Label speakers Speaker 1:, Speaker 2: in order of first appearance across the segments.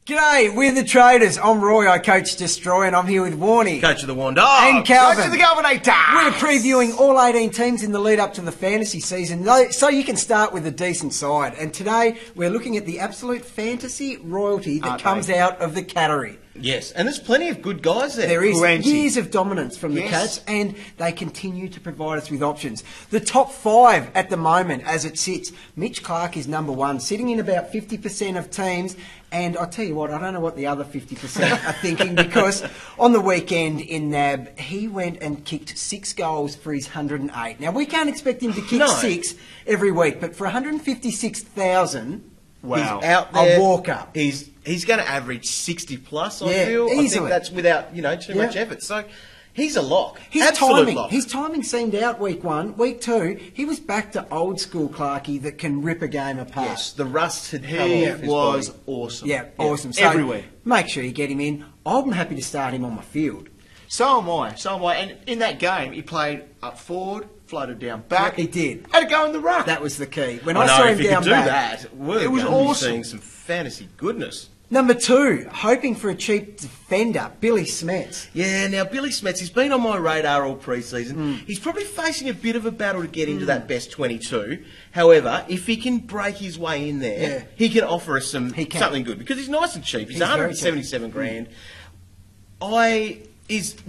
Speaker 1: G'day, we're the Traders. I'm Roy, I coach Destroy, and I'm here with Warnie.
Speaker 2: Coach of the Warn
Speaker 1: And Calvin.
Speaker 3: Coach of the Galvanator.
Speaker 1: We're previewing all 18 teams in the lead up to the fantasy season, so you can start with a decent side. And today, we're looking at the absolute fantasy royalty that comes out of the Cattery.
Speaker 2: Yes, and there's plenty of good guys there.
Speaker 1: There is
Speaker 3: Plenty.
Speaker 1: years of dominance from the Cats, and they continue to provide us with options. The top 5 at the moment, as it sits, Mitch Clark is number 1, sitting in about 50% of teams. And I'll tell you what, I don't know what the other 50% are thinking, because on the weekend in NAB, he went and kicked 6 goals for his 108. Now, we can't expect him to kick 6 every week, but for 156,000,
Speaker 3: wow,
Speaker 2: He's out there.
Speaker 1: A walk up.
Speaker 2: He's going to average 60 plus, I
Speaker 1: Yeah,
Speaker 2: feel.
Speaker 1: easily.
Speaker 2: I think that's without, too much effort. So he's a lock.
Speaker 1: His
Speaker 2: Absolute
Speaker 1: timing,
Speaker 2: lock.
Speaker 1: his timing seemed out week 1. Week 2, he was back to old school Clarkey that can rip a game apart.
Speaker 2: Yes, the rust had come
Speaker 3: He
Speaker 2: off his
Speaker 3: was
Speaker 2: body.
Speaker 3: awesome.
Speaker 1: Yeah, awesome. So
Speaker 3: Everywhere.
Speaker 1: make sure you get him in. I'm happy to start him on my field.
Speaker 3: So am I. And in that game, he played up forward, floated down back.
Speaker 1: He did.
Speaker 3: Had to go in the ruck.
Speaker 1: That was the key. When
Speaker 2: I
Speaker 1: I
Speaker 2: know,
Speaker 1: saw him
Speaker 2: if he
Speaker 1: down
Speaker 2: could do
Speaker 1: back,
Speaker 2: that,
Speaker 3: It was
Speaker 2: going to be
Speaker 3: awesome.
Speaker 2: seeing some fantasy goodness.
Speaker 1: Number 2, hoping for a cheap defender, Billy Smedts.
Speaker 2: Yeah, now Billy Smedts, he's been on my radar all pre-season. He's probably facing a bit of a battle to get into that best 22. However, if he can break his way in there, he can offer us something good, because he's nice and cheap. He's
Speaker 1: He's very
Speaker 2: 177 grand.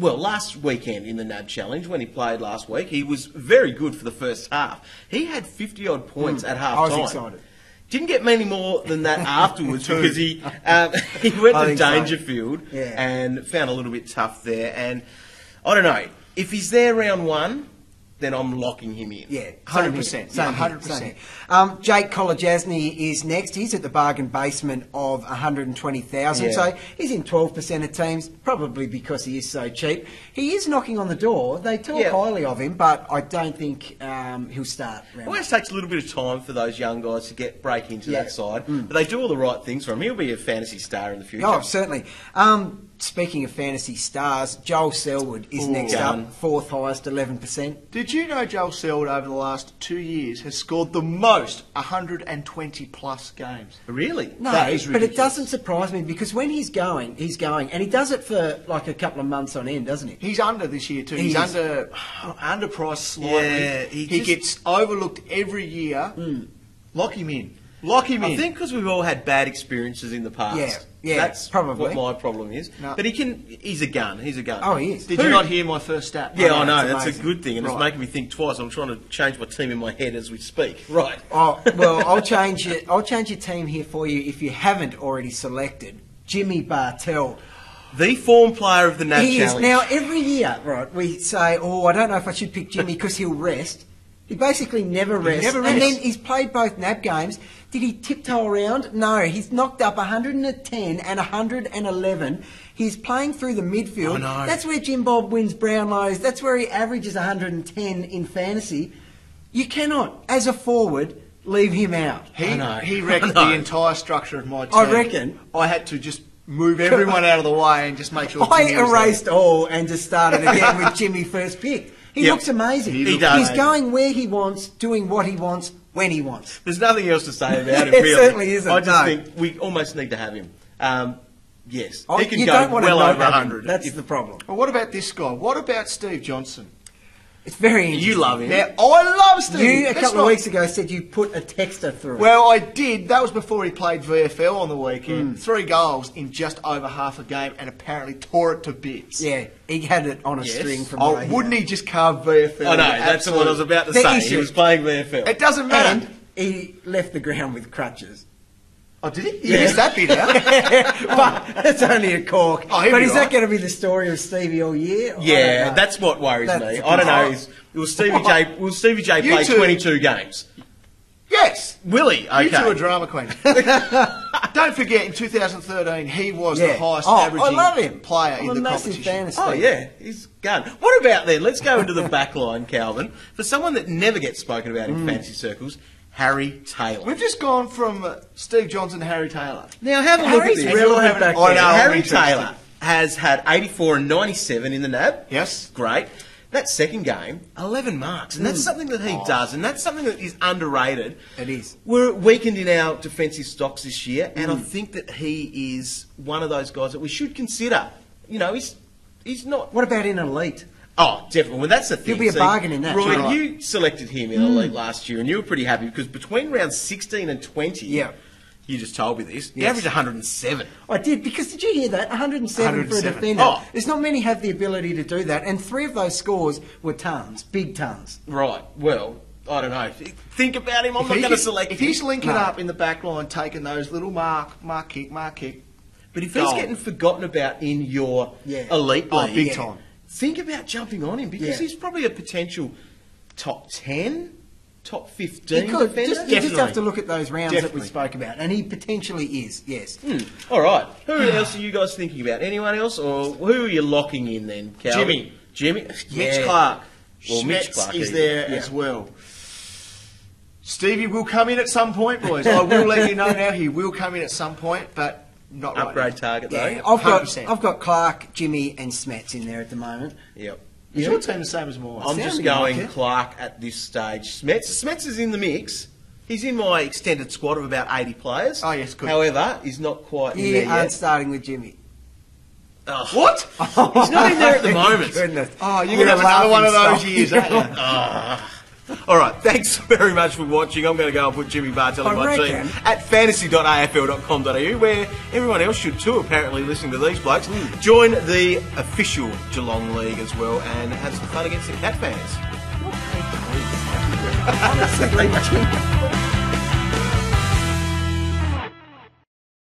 Speaker 2: Last weekend in the NAB Challenge, when he played last week, he was very good for the first half. He had 50-odd points at half-time.
Speaker 1: I was excited.
Speaker 2: Didn't get many more than that afterwards, because he went to Dangerfield and found a little bit tough there. And I don't know, if he's there round 1, then I'm locking him in.
Speaker 1: Yeah,
Speaker 3: 100%.
Speaker 1: Same
Speaker 3: 100%.
Speaker 1: Jake Kolodjashnij is next. He's at the bargain basement of 120,000, so he's in 12% of teams, probably because he is so cheap. He is knocking on the door. They talk highly of him, but I don't think he'll start.
Speaker 2: It always takes a little bit of time for those young guys to break into that side, but they do all the right things for him. He'll be a fantasy star in the future.
Speaker 1: Oh, certainly. Speaking of fantasy stars, Joel Selwood is next up, 4th highest, 11%.
Speaker 3: Did you know Joel Selwood over the last 2 years has scored the most 120 plus games?
Speaker 2: Really?
Speaker 1: No,
Speaker 3: That is
Speaker 1: but it
Speaker 3: ridiculous.
Speaker 1: doesn't surprise me, because when he's going, and he does it for like a couple of months on end, doesn't he?
Speaker 3: He's under this year too.
Speaker 1: He
Speaker 3: He's
Speaker 1: is.
Speaker 3: underpriced slightly.
Speaker 2: Yeah,
Speaker 3: he
Speaker 2: he
Speaker 3: gets overlooked every year. Lock him in. Lock him in.
Speaker 2: I think because we've all had bad experiences in the past.
Speaker 1: Yeah,
Speaker 2: That's
Speaker 1: probably.
Speaker 2: what my problem is.
Speaker 3: No.
Speaker 2: But he's a gun. He's a gun.
Speaker 1: Oh, he is.
Speaker 3: Did you not hear my first stat?
Speaker 2: Yeah, I know.
Speaker 1: it's
Speaker 2: That's
Speaker 1: amazing.
Speaker 2: a good thing, and it's making me think twice. I'm trying to change my team in my head as we speak. Right.
Speaker 1: Oh, well, I'll change it. I'll change your team here for you if you haven't already selected Jimmy Bartel.
Speaker 2: The form player of the NAB
Speaker 1: He is.
Speaker 2: Challenge.
Speaker 1: Now, every year, right, we say, I don't know if I should pick Jimmy because he'll rest. He basically never rests.
Speaker 3: never
Speaker 1: And
Speaker 3: rests.
Speaker 1: then he's played both NAB games. Did he tiptoe around? No, he's knocked up 110 and 111. He's playing through the midfield.
Speaker 2: I know.
Speaker 1: That's where Jim Bob wins Brownlows. That's where he averages 110 in fantasy. You cannot, as a forward, leave him out.
Speaker 3: He wrecked the entire structure of my team.
Speaker 1: I reckon.
Speaker 3: I had to just move everyone out of the way and just make sure.
Speaker 1: I
Speaker 3: Jimmy was
Speaker 1: erased all and just started again with Jimmy first pick. He looks amazing.
Speaker 2: He does.
Speaker 1: He's going where he wants, doing what he wants, when he wants.
Speaker 2: There's nothing else to say about him,
Speaker 1: It
Speaker 2: really.
Speaker 1: certainly isn't,
Speaker 2: I just
Speaker 1: no.
Speaker 2: think we almost need to have him. Yes.
Speaker 1: Oh,
Speaker 2: He can
Speaker 1: you
Speaker 2: go
Speaker 1: don't want
Speaker 2: well
Speaker 1: to
Speaker 2: over
Speaker 1: know
Speaker 2: 100.
Speaker 1: That's the problem.
Speaker 3: Well, what about this guy? What about Steve Johnson?
Speaker 1: It's very interesting.
Speaker 2: You love him.
Speaker 3: Now, I love Steve.
Speaker 1: You, a
Speaker 3: That's
Speaker 1: couple
Speaker 3: not-
Speaker 1: of weeks ago, said you put a texter through it.
Speaker 3: Well, I did. That was before he played VFL on the weekend. 3 goals in just over half a game, and apparently tore it to bits.
Speaker 1: Yeah, he had it on a
Speaker 2: Yes.
Speaker 1: string from
Speaker 3: Oh,
Speaker 1: right
Speaker 3: wouldn't
Speaker 1: here.
Speaker 3: he just carve VFL?
Speaker 2: I know, that's what I was about to
Speaker 1: The
Speaker 2: say.
Speaker 1: issue-
Speaker 2: He was playing VFL.
Speaker 3: It doesn't matter.
Speaker 1: And he left the ground with crutches.
Speaker 3: Oh, did he? You missed that bit out.
Speaker 1: But it's only a cork.
Speaker 3: Oh, he'll
Speaker 1: but
Speaker 3: be
Speaker 1: is
Speaker 3: right.
Speaker 1: that going to be the story of Stevie all year? I don't
Speaker 2: Yeah,
Speaker 1: know.
Speaker 2: that's what worries
Speaker 1: That's
Speaker 2: me.
Speaker 1: the
Speaker 2: I don't know.
Speaker 1: concern.
Speaker 2: Will Stevie J
Speaker 3: You
Speaker 2: play
Speaker 3: two-
Speaker 2: 22 games?
Speaker 3: Yes.
Speaker 2: Will he? Okay.
Speaker 3: You two are drama queens. Don't forget, in 2013, he was the highest
Speaker 1: I
Speaker 3: averaging
Speaker 1: love him.
Speaker 3: player
Speaker 1: I'm
Speaker 3: in
Speaker 1: a
Speaker 3: the
Speaker 1: massive
Speaker 3: competition.
Speaker 1: fan of
Speaker 2: Oh,
Speaker 1: Stevie.
Speaker 2: yeah, he's gone. What about then? Let's go into the back line, Calvin. For someone that never gets spoken about in fantasy circles, Harry Taylor.
Speaker 3: We've just gone from Steve Johnson to Harry Taylor.
Speaker 2: Now, have a look
Speaker 1: Harry's
Speaker 2: at this.
Speaker 1: relevant back
Speaker 3: I
Speaker 1: there.
Speaker 3: know.
Speaker 2: Harry
Speaker 3: interesting.
Speaker 2: Taylor has had 84 and 97 in the NAB.
Speaker 3: Yes.
Speaker 2: Great. that second game, 11 marks. And that's something that he does, and that's something that is underrated.
Speaker 1: It is.
Speaker 2: We're weakened in our defensive stocks this year, and I think that he is one of those guys that we should consider. You know, he's not...
Speaker 1: What about in elite?
Speaker 2: Oh, definitely. Well, that's the thing.
Speaker 1: He'll be a bargain in that.
Speaker 2: Roy,
Speaker 1: Right.
Speaker 2: you selected him in elite last year, and you were pretty happy because between rounds 16 and 20...
Speaker 1: Yeah.
Speaker 2: You just told me this. You
Speaker 1: Yes.
Speaker 2: averaged 107.
Speaker 1: I did, because did you hear that? 107 for a
Speaker 3: 107.
Speaker 1: defender.
Speaker 2: Oh.
Speaker 1: There's not many have the ability to do that, and 3 of those scores were tons, big tons.
Speaker 2: Right. Well, I don't know. Think about him. I'm not
Speaker 3: If
Speaker 2: going
Speaker 3: he
Speaker 2: to select
Speaker 3: If
Speaker 2: him.
Speaker 3: he's linking
Speaker 1: No.
Speaker 3: up in the back line, taking those little mark kick,
Speaker 2: But if he's
Speaker 3: goal.
Speaker 2: getting forgotten about in your
Speaker 1: Yeah.
Speaker 2: elite
Speaker 3: Oh,
Speaker 2: league,
Speaker 3: big time.
Speaker 2: think about jumping on him because
Speaker 1: Yeah.
Speaker 2: he's probably a potential top 10, top 15
Speaker 1: He could.
Speaker 2: defender.
Speaker 1: You just have to
Speaker 2: Definitely.
Speaker 1: look at those rounds that
Speaker 2: Definitely.
Speaker 1: we spoke about, and he potentially is, yes.
Speaker 2: All right. Who else are you guys thinking about? Anyone else? Or who are you locking in then, Calvin? Jimmy?
Speaker 3: Mitch
Speaker 2: Yeah.
Speaker 3: Clark.
Speaker 2: Well, Mitch
Speaker 3: Smedts
Speaker 2: Clark
Speaker 3: is
Speaker 2: even.
Speaker 3: there
Speaker 2: Yeah.
Speaker 3: as well. Stevie will come in at some point, boys. I will let you know now. He will come in at some point, but not right
Speaker 2: Upgrade
Speaker 3: now.
Speaker 2: target though.
Speaker 1: Yeah, I've got
Speaker 3: 100%.
Speaker 1: Clark, Jimmy, and Smedts in there at the moment.
Speaker 2: Yep.
Speaker 3: Is your team the same as mine?
Speaker 2: I'm just
Speaker 1: Sounding
Speaker 2: going
Speaker 1: like it.
Speaker 2: Clark at this stage. Smedts is in the mix. He's in my extended squad of about 80 players.
Speaker 3: Oh, yes, good.
Speaker 2: However, he's not quite in
Speaker 1: You
Speaker 2: there
Speaker 1: aren't
Speaker 2: yet.
Speaker 1: starting with Jimmy.
Speaker 2: Oh. What? He's not in there at the moment.
Speaker 1: Goodness.
Speaker 3: Oh, you're going to have another one of those years, aren't you?
Speaker 2: All right, thanks very much for watching. I'm going to go and put Jimmy Bartel in
Speaker 1: I
Speaker 2: my
Speaker 1: reckon.
Speaker 2: team at fantasy.afl.com.au, where everyone else should too, apparently, listening to these blokes. Join the official Geelong League as well and have some fun against the Cat fans.
Speaker 1: Honestly, Jimmy.